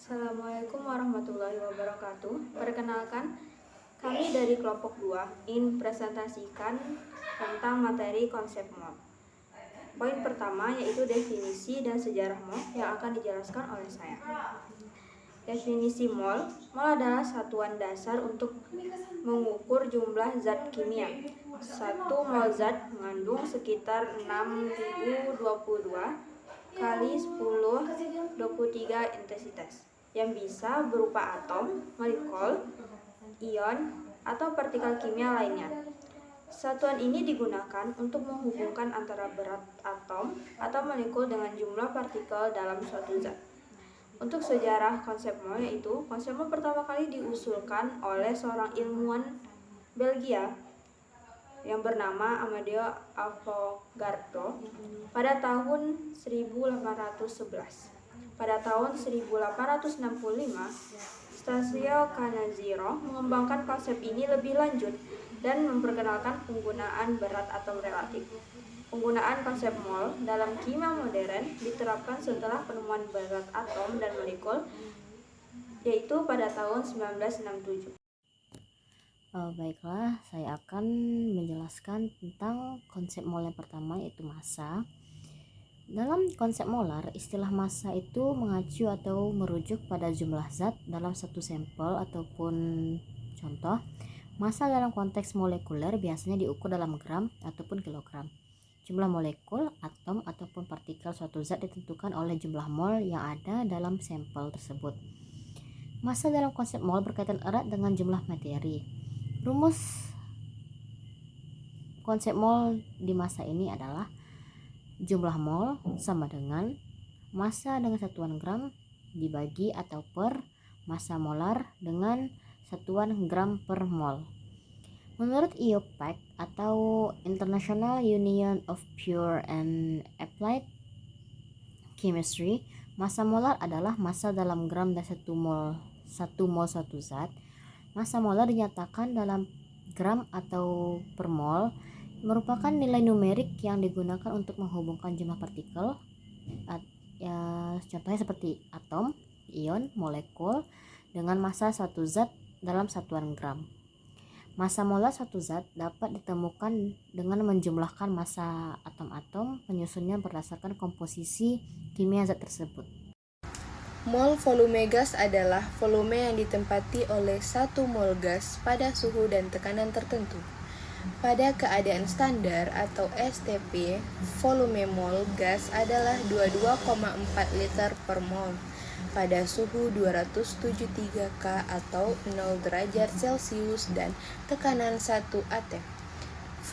Assalamualaikum warahmatullahi wabarakatuh. Perkenalkan, kami dari kelompok 2 ingin presentasikan tentang materi konsep mall. Poin pertama yaitu definisi dan sejarah mall yang akan dijelaskan oleh saya. Definisi mol adalah satuan dasar untuk mengukur jumlah zat kimia. Satu mol zat mengandung sekitar 6022 kali 1023 intensitas yang bisa berupa atom, molekul, ion, atau partikel kimia lainnya. Satuan ini digunakan untuk menghubungkan antara berat atom atau molekul dengan jumlah partikel dalam suatu zat. Untuk sejarah konsep mol yaitu konsep mol pertama kali diusulkan oleh seorang ilmuwan Belgia yang bernama Amadeo Avogadro pada tahun 1811. Pada tahun 1865, Stasio Cannizzaro mengembangkan konsep ini lebih lanjut dan memperkenalkan penggunaan berat atom relatif. Penggunaan konsep mol dalam kimia modern diterapkan setelah penemuan berat atom dan molekul, yaitu pada tahun 1967. Baiklah, saya akan menjelaskan tentang konsep mol yang pertama, yaitu massa. Dalam konsep molar, istilah massa itu mengacu atau merujuk pada jumlah zat dalam satu sampel ataupun contoh. Massa dalam konteks molekuler biasanya diukur dalam gram ataupun kilogram. Jumlah molekul, atom, ataupun partikel suatu zat ditentukan oleh jumlah mol yang ada dalam sampel tersebut. Massa dalam konsep mol berkaitan erat dengan jumlah materi. Rumus konsep mol di massa ini adalah jumlah mol sama dengan massa dengan satuan gram dibagi atau per massa molar dengan satuan gram per mol. Menurut IUPAC atau International Union of Pure and Applied Chemistry, massa molar adalah massa dalam gram dan satu mol suatu zat. Massa molar dinyatakan dalam gram atau per mol merupakan nilai numerik yang digunakan untuk menghubungkan jumlah partikel, contohnya seperti atom, ion, molekul dengan massa suatu zat dalam satuan gram. Massa molar suatu zat dapat ditemukan dengan menjumlahkan massa atom-atom penyusunnya berdasarkan komposisi kimia zat tersebut. Mol volume gas adalah volume yang ditempati oleh satu mol gas pada suhu dan tekanan tertentu. Pada keadaan standar atau STP, volume mol gas adalah 22,4 liter per mol pada suhu 273 K atau 0 derajat Celcius dan tekanan 1 atm.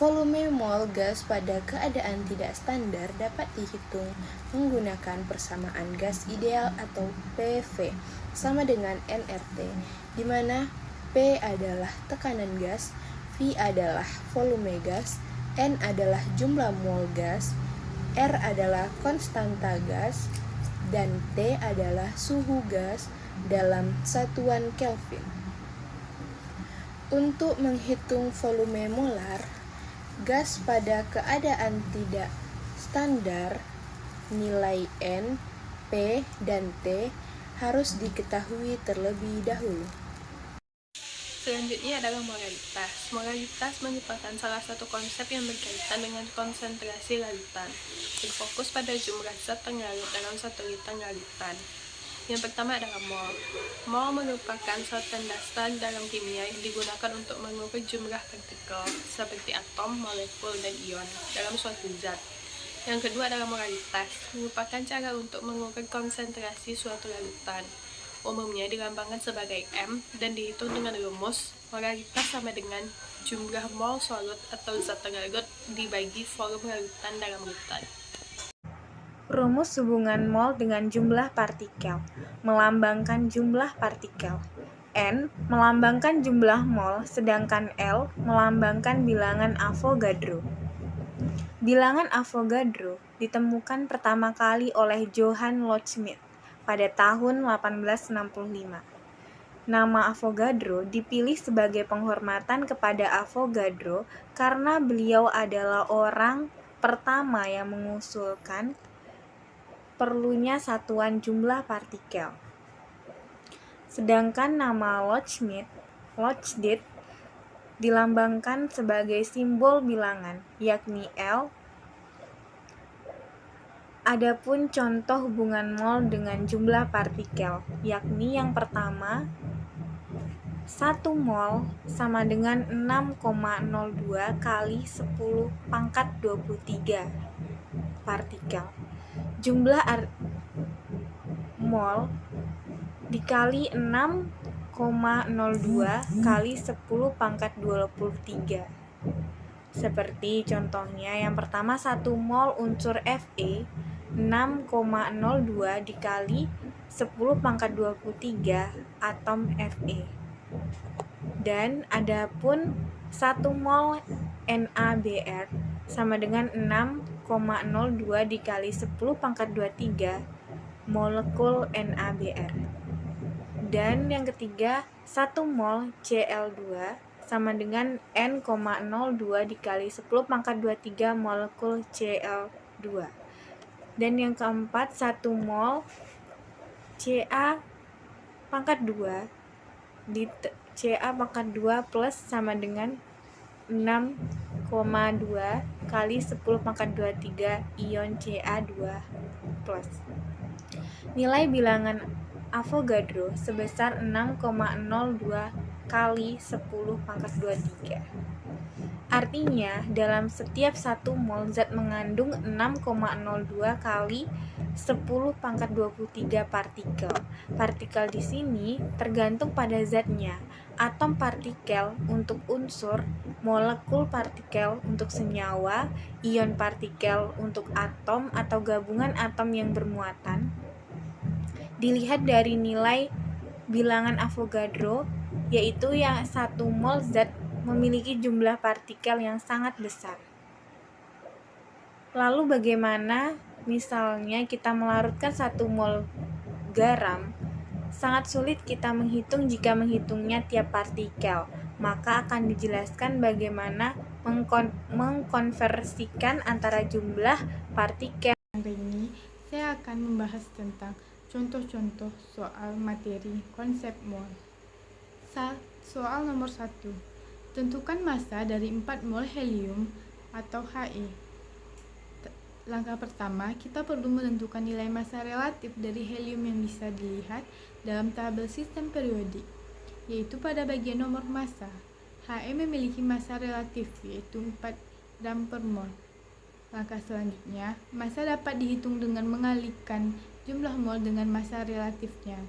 Volume mol gas pada keadaan tidak standar dapat dihitung menggunakan persamaan gas ideal atau PV sama dengan nRT, di mana P adalah tekanan gas, V adalah volume gas, N adalah jumlah mol gas, R adalah konstanta gas, dan T adalah suhu gas dalam satuan Kelvin. Untuk menghitung volume molar gas pada keadaan tidak standar, nilai N, P, dan T harus diketahui terlebih dahulu. Selanjutnya adalah moralitas. Moralitas merupakan salah satu konsep yang berkaitan dengan konsentrasi larutan, berfokus pada jumlah zat terlarut dalam satu liter larutan. Yang pertama adalah mol. Mol merupakan satuan dasar dalam kimia yang digunakan untuk mengukur jumlah partikel seperti atom, molekul, dan ion dalam suatu zat. Yang kedua adalah moralitas, merupakan cara untuk mengukur konsentrasi suatu larutan. Umumnya dilambangkan sebagai M dan dihitung dengan rumus moralitas sama dengan jumlah mol solut atau zat terlarut dibagi volume larutan dalam larutan. Rumus hubungan mol dengan jumlah partikel melambangkan jumlah partikel. N melambangkan jumlah mol, sedangkan L melambangkan bilangan Avogadro. Bilangan Avogadro ditemukan pertama kali oleh Johann Loschmidt pada tahun 1865. Nama Avogadro dipilih sebagai penghormatan kepada Avogadro karena beliau adalah orang pertama yang mengusulkan perlunya satuan jumlah partikel. sedangkan nama Loschmidt dilambangkan sebagai simbol bilangan, yakni L. Adapun contoh hubungan mol dengan jumlah partikel, yakni yang pertama, 1 mol sama dengan 6,02 kali 10 pangkat 23 partikel. Jumlah mol dikali 6,02 kali 10 pangkat 23. Seperti contohnya yang pertama, 1 mol unsur Fe 6,02 dikali 10 pangkat 23 atom Fe. Dan adapun 1 mol NaBr sama dengan 6,02 dikali 10 pangkat 23 molekul NaBr. Dan yang ketiga, 1 mol Cl2 sama dengan N,02 dikali 10 pangkat 23 molekul Cl2. Dan yang keempat, 1 mol Ca pangkat 2 di Ca pangkat 2 plus sama dengan 6,2 kali 10 pangkat 23 ion Ca2 plus. Nilai bilangan Avogadro sebesar 6,02 kali 10 pangkat 23. Artinya, dalam setiap 1 mol zat mengandung 6,02 kali 10 pangkat 23 partikel. Partikel di sini tergantung pada zatnya. Atom partikel untuk unsur, molekul partikel untuk senyawa, ion partikel untuk atom atau gabungan atom yang bermuatan. Dilihat dari nilai bilangan Avogadro, yaitu yang 1 mol zat memiliki jumlah partikel yang sangat besar. Lalu bagaimana misalnya kita melarutkan 1 mol garam? Sangat sulit kita menghitung jika menghitungnya tiap partikel. Maka akan dijelaskan bagaimana mengkonversikan antara jumlah partikel. Hari ini saya akan membahas tentang contoh-contoh soal materi konsep mol. Soal nomor 1. Tentukan massa dari 4 mol helium atau He. Langkah pertama, kita perlu menentukan nilai massa relatif dari helium yang bisa dilihat dalam tabel sistem periodik, yaitu pada bagian nomor massa. He memiliki massa relatif, yaitu 4 gram per mol. Langkah selanjutnya, massa dapat dihitung dengan mengalihkan jumlah mol dengan massa relatifnya.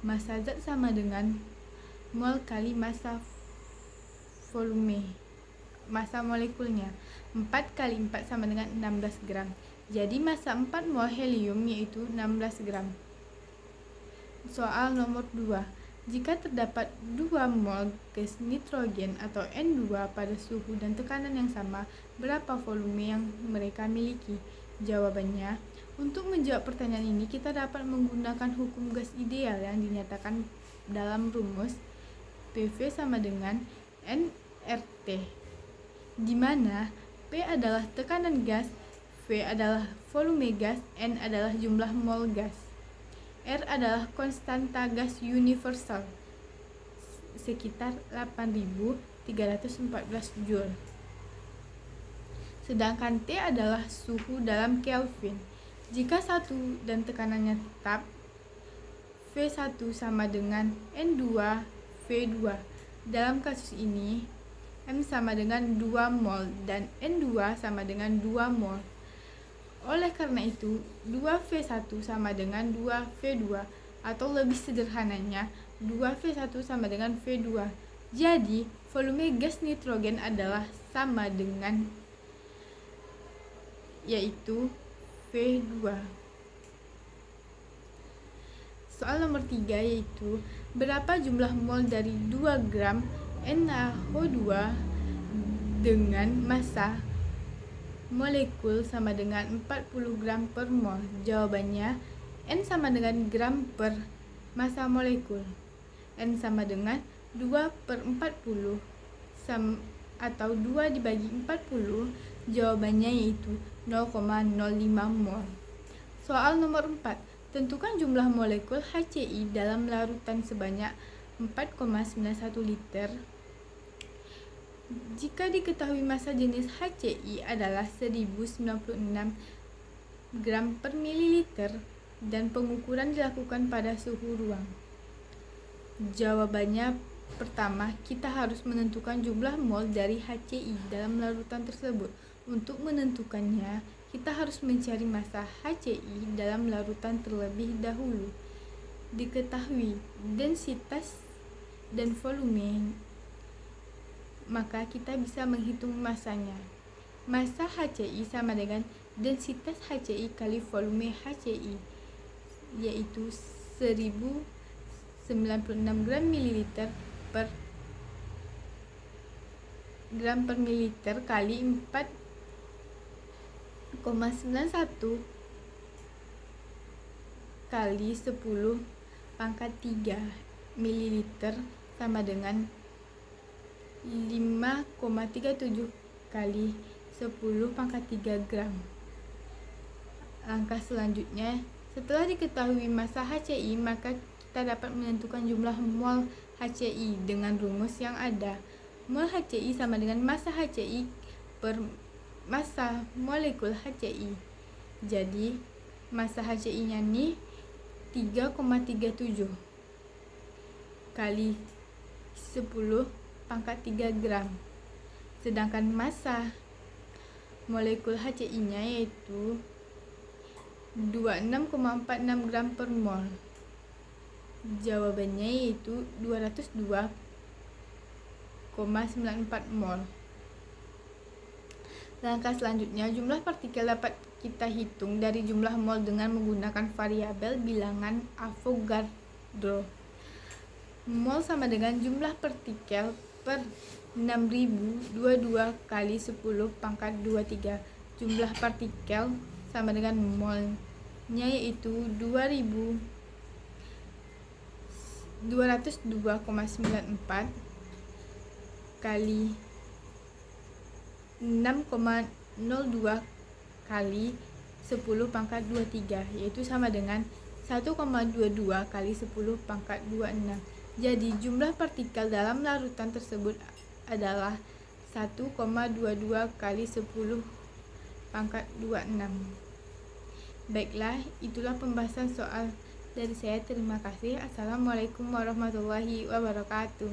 Massa zat sama dengan mol kali massa volume. Massa molekulnya 4 kali 4 sama dengan 16 gram. Jadi massa 4 mol helium yaitu 16 gram. Soal nomor 2. Jika terdapat 2 mol gas nitrogen atau N2 pada suhu dan tekanan yang sama, berapa volume yang mereka miliki? Jawabannya, untuk menjawab pertanyaan ini kita dapat menggunakan hukum gas ideal yang dinyatakan dalam rumus PV sama dengan nRT, di mana P adalah tekanan gas, V adalah volume gas, N adalah jumlah mol gas. R adalah konstanta gas universal sekitar 8.314 Joule. Sedangkan T adalah suhu dalam Kelvin. Jika satu dan tekanannya tetap, V1 sama dengan N2 V2. Dalam kasus ini, M sama dengan 2 mol dan N2 sama dengan 2 mol. Oleh karena itu, 2V1 sama dengan 2V2, atau lebih sederhananya, 2V1 sama dengan V2. Jadi, volume gas nitrogen adalah sama dengan, yaitu V2. Soal nomor 3 yaitu, berapa jumlah mol dari 2 gram NaOH2 dengan massa molekul sama dengan 40 gram per mol? Jawabannya, N sama dengan gram per massa molekul. N sama dengan 2 per 40 atau 2 dibagi 40. Jawabannya yaitu 0,05 mol. Soal nomor 4. Tentukan jumlah molekul HCl dalam larutan sebanyak 4,91 liter. Jika diketahui massa jenis HCl adalah 1096 gram per mililiter dan pengukuran dilakukan pada suhu ruang. Jawabannya pertama, kita harus menentukan jumlah mol dari HCl dalam larutan tersebut. Untuk menentukannya, kita harus mencari massa HCl dalam larutan terlebih dahulu. Diketahui densitas dan volume, maka kita bisa menghitung massanya. Massa HCl sama dengan densitas HCl kali volume HCl, yaitu 1096 gram mililiter per gram per mililiter kali 4,91 kali 10 pangkat 3 mililiter sama dengan 5,37 kali 10 pangkat 3 gram. Langkah selanjutnya, setelah diketahui massa HCl, maka kita dapat menentukan jumlah mol HCl dengan rumus yang ada. Mol HCl sama dengan massa HCl per massa molekul HCl. Jadi, massa HCl-nya nih 3,37 kali 10 pangkat 3 gram. Sedangkan massa molekul HCl-nya yaitu 26,46 gram per mol. Jawabannya yaitu 202,94 mol. Langkah selanjutnya, jumlah partikel dapat kita hitung dari jumlah mol dengan menggunakan variabel bilangan Avogadro. Mol sama dengan jumlah partikel per 6022 kali 10 pangkat 23. Jumlah partikel sama dengan molnya yaitu 202,94 kali 6,02 kali 10 pangkat 23, yaitu sama dengan 1,22 kali 10 pangkat 26. Jadi jumlah partikel dalam larutan tersebut adalah 1,22 kali 10 pangkat 26. Baiklah, itulah pembahasan soal dari saya. Terima kasih. Assalamualaikum warahmatullahi wabarakatuh.